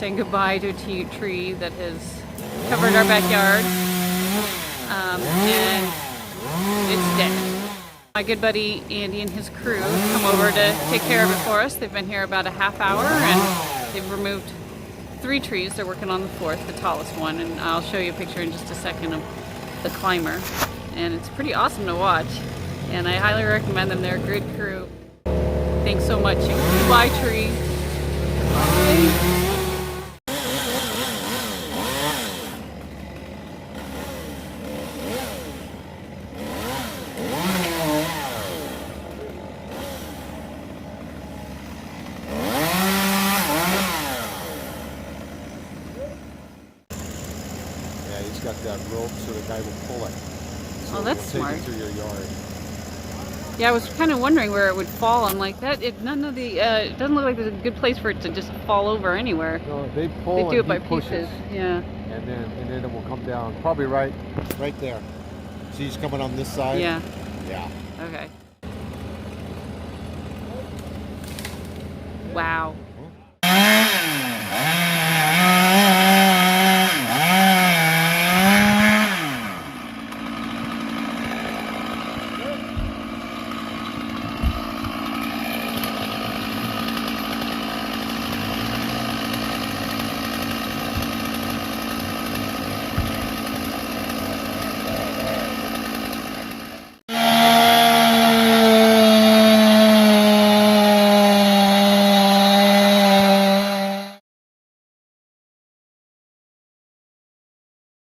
saying goodbye to a tree that has covered our backyard, and it's dead. My good buddy Andy and his crew come over to take care of it for us. They've been here about a half hour and they've removed 3 trees. They're working on the 4th, the tallest one, and I'll show you a picture in just a second of the climber. And it's pretty awesome to watch, and I highly recommend them. They're a good crew. Thanks so much. Goodbye, tree. Bye. He's got that rope so the guy will pull it. So oh, that's smart. Take it through your yard. Yeah, I was kind of wondering where it would fall. I'm like, that. It doesn't look like there's a good place for it to just fall over anywhere. No, they pull. They do it by pushes, pieces. Yeah. And then it will come down. Probably right there. See, he's coming on this side. Yeah. Yeah. Okay. Wow.